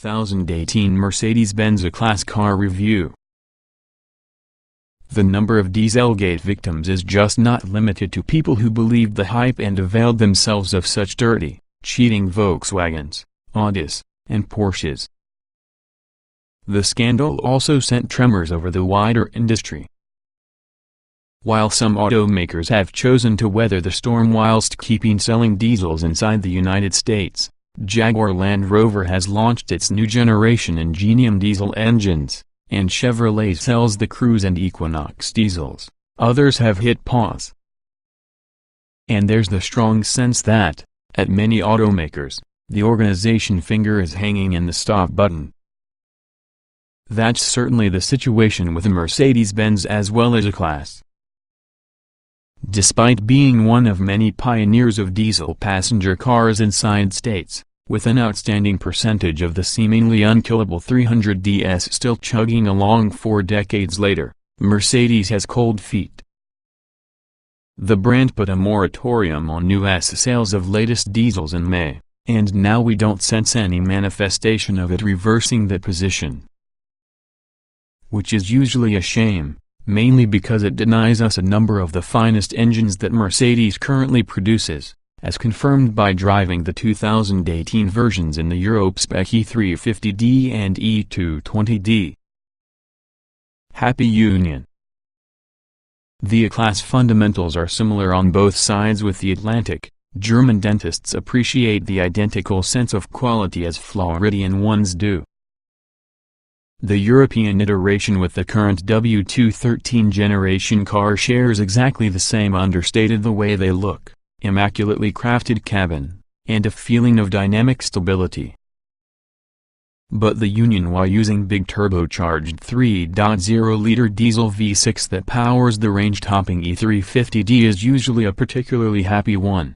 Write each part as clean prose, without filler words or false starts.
2018 Mercedes-Benz E-Class car review. The number of Dieselgate victims is just not limited to people who believed the hype and availed themselves of such dirty, cheating Volkswagens, Audis, and Porsches. The scandal also sent tremors over the wider industry. While some automakers have chosen to weather the storm whilst keeping selling diesels inside the United States, Jaguar Land Rover has launched its new generation Ingenium diesel engines, and Chevrolet sells the Cruze and Equinox diesels. Others have hit pause. And there's the strong sense that, at many automakers, the organization finger is hanging in the stop button. That's certainly the situation with Mercedes-Benz as well as E-Class. Despite being one of many pioneers of diesel passenger cars inside states, with an outstanding percentage of the seemingly unkillable 300DS still chugging along 4 decades later, Mercedes has cold feet. The brand put a moratorium on new sales of latest diesels in May, and now we don't sense any manifestation of it reversing that position. Which is usually a shame, mainly because it denies us a number of the finest engines that Mercedes currently produces, as confirmed by driving the 2018 versions in the Euro-spec E350D and E220D. Happy Union. The E-Class fundamentals are similar on both sides with the Atlantic. German dentists appreciate the identical sense of quality as Floridian ones do. The European iteration with the current W213 generation car shares exactly the same understated the way they look, immaculately crafted cabin, and a feeling of dynamic stability. But the Union, while using big turbocharged 3.0-liter diesel V6 that powers the range-topping E350D, is usually a particularly happy one.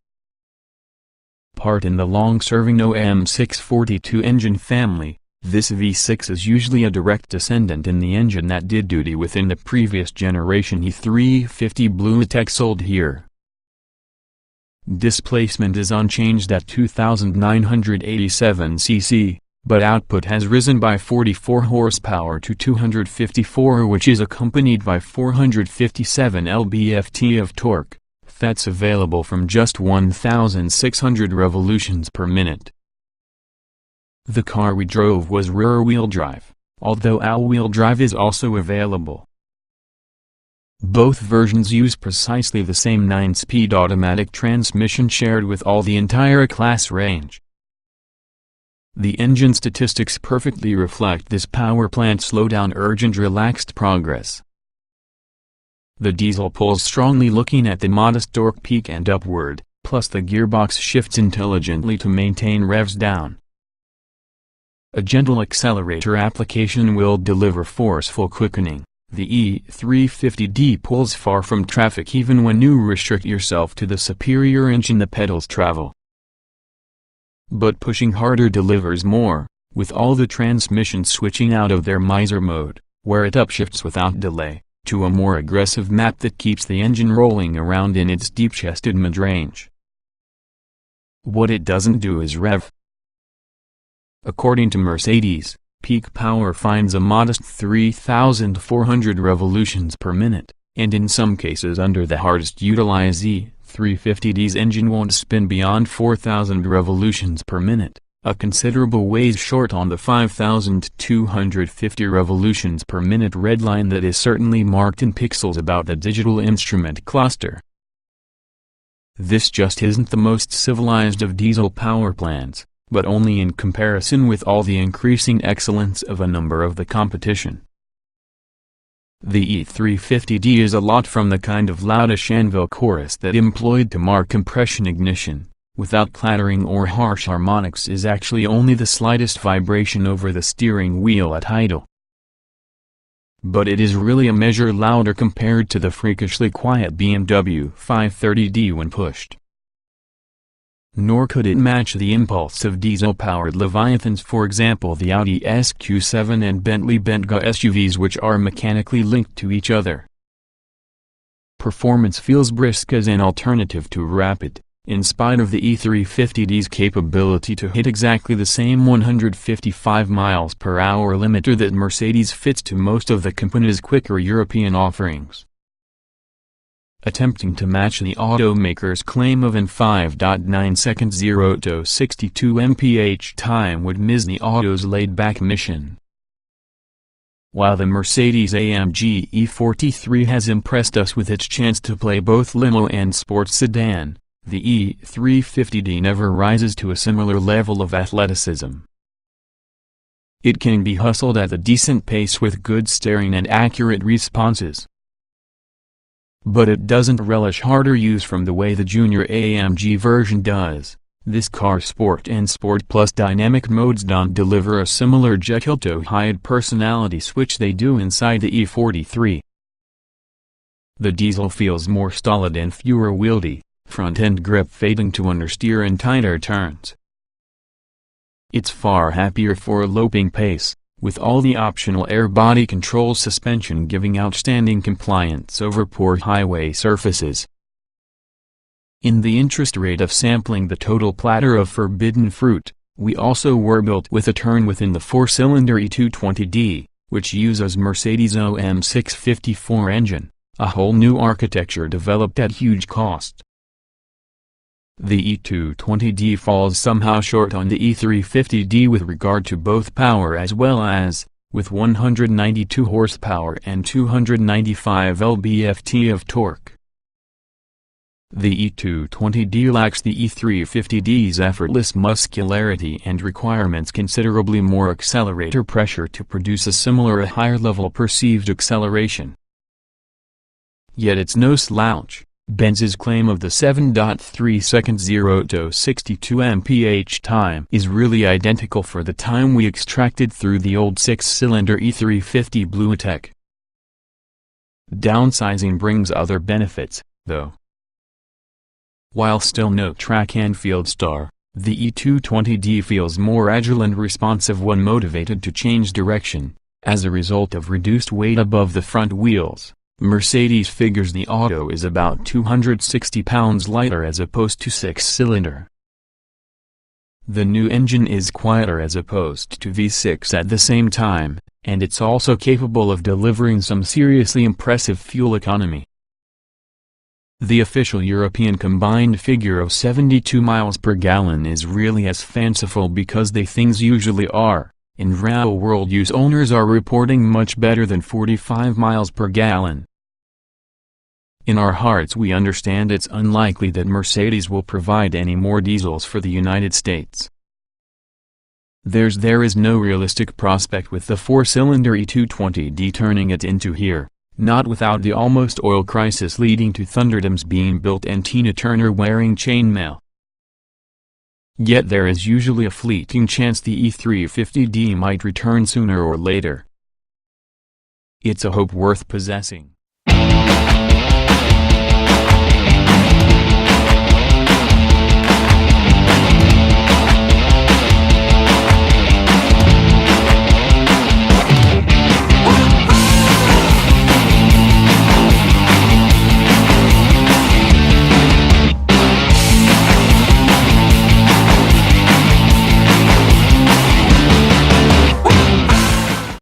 Part in the long-serving OM642 engine family, this V6 is usually a direct descendant in the engine that did duty within the previous generation E350 BlueTech sold here. Displacement is unchanged at 2,987 cc, but output has risen by 44 horsepower to 254, which is accompanied by 457 lb-ft of torque. That's available from just 1,600 revolutions per minute. The car we drove was rear-wheel drive, although all-wheel drive is also available. Both versions use precisely the same 9-speed automatic transmission shared with all the entire class range. The engine statistics perfectly reflect this power plant slowdown urgent relaxed progress. The diesel pulls strongly looking at the modest torque peak and upward, plus the gearbox shifts intelligently to maintain revs down. A gentle accelerator application will deliver forceful quickening. The E350D pulls far from traffic even when you restrict yourself to the superior inch in the pedals travel. But pushing harder delivers more, with all the transmissions switching out of their miser mode, where it upshifts without delay, to a more aggressive map that keeps the engine rolling around in its deep-chested mid-range. What it doesn't do is rev. According to Mercedes, peak power finds a modest 3,400 revolutions per minute, and in some cases under the hardest utilized E350D's engine won't spin beyond 4,000 revolutions per minute, a considerable ways short on the 5,250 revolutions per minute red line that is certainly marked in pixels about the digital instrument cluster. This just isn't the most civilized of diesel power plants, but only in comparison with all the increasing excellence of a number of the competition. The E350D is a lot from the kind of loudish anvil chorus that employed to mark compression ignition, without clattering or harsh harmonics, is actually only the slightest vibration over the steering wheel at idle. But it is really a measure louder compared to the freakishly quiet BMW 530D when pushed. Nor could it match the impulse of diesel-powered leviathans, for example the Audi SQ7 and Bentley Bentayga SUVs, which are mechanically linked to each other. Performance feels brisk as an alternative to rapid, In spite of the E350D's capability to hit exactly the same 155 miles per hour limiter that Mercedes fits to most of the company's quicker European offerings. Attempting to match the automaker's claim of in 5.9 seconds 0 to 62 mph time would miss the auto's laid-back mission. While the Mercedes-AMG E43 has impressed us with its chance to play both limo and sports sedan, the E350D never rises to a similar level of athleticism. It can be hustled at a decent pace with good steering and accurate responses. But it doesn't relish harder use from the way the junior AMG version does. This car's Sport and Sport Plus dynamic modes don't deliver a similar Jekyll-to-Hyde personality switch they do inside the E43. The diesel feels more stolid and fewer wieldy, front-end grip fading to understeer and tighter turns. It's far happier for a loping pace, with all the optional air body control suspension giving outstanding compliance over poor highway surfaces. In the interest rate of sampling the total platter of forbidden fruit, we also were built with a turn within the four-cylinder E220D, which uses Mercedes' OM654 engine, a whole new architecture developed at huge cost. The E220D falls somehow short on the E350D with regard to both power as well as, with 192 horsepower and 295 lb-ft of torque. The E220D lacks the E350D's effortless muscularity and requirements considerably more accelerator pressure to produce a similar higher-level perceived acceleration. Yet it's no slouch. Benz's claim of the 7.3 seconds 0 to 62 mph time is really identical for the time we extracted through the old 6-cylinder E350 BlueTech. Downsizing brings other benefits, though. While still no track and field star, the E220D feels more agile and responsive when motivated to change direction, as a result of reduced weight above the front wheels. Mercedes figures the auto is about 260 pounds lighter as opposed to 6-cylinder. The new engine is quieter as opposed to V6 at the same time, and it's also capable of delivering some seriously impressive fuel economy. The official European combined figure of 72 miles per gallon is really as fanciful because they things usually are. In real-world use owners are reporting much better than 45 miles per gallon. In our hearts we understand it's unlikely that Mercedes will provide any more diesels for the United States. There is no realistic prospect with the 4-cylinder E220D turning it into here, not without the almost oil crisis leading to Thunderdams being built and Tina Turner wearing chainmail. Yet there is usually a fleeting chance the E350D might return sooner or later. It's a hope worth possessing.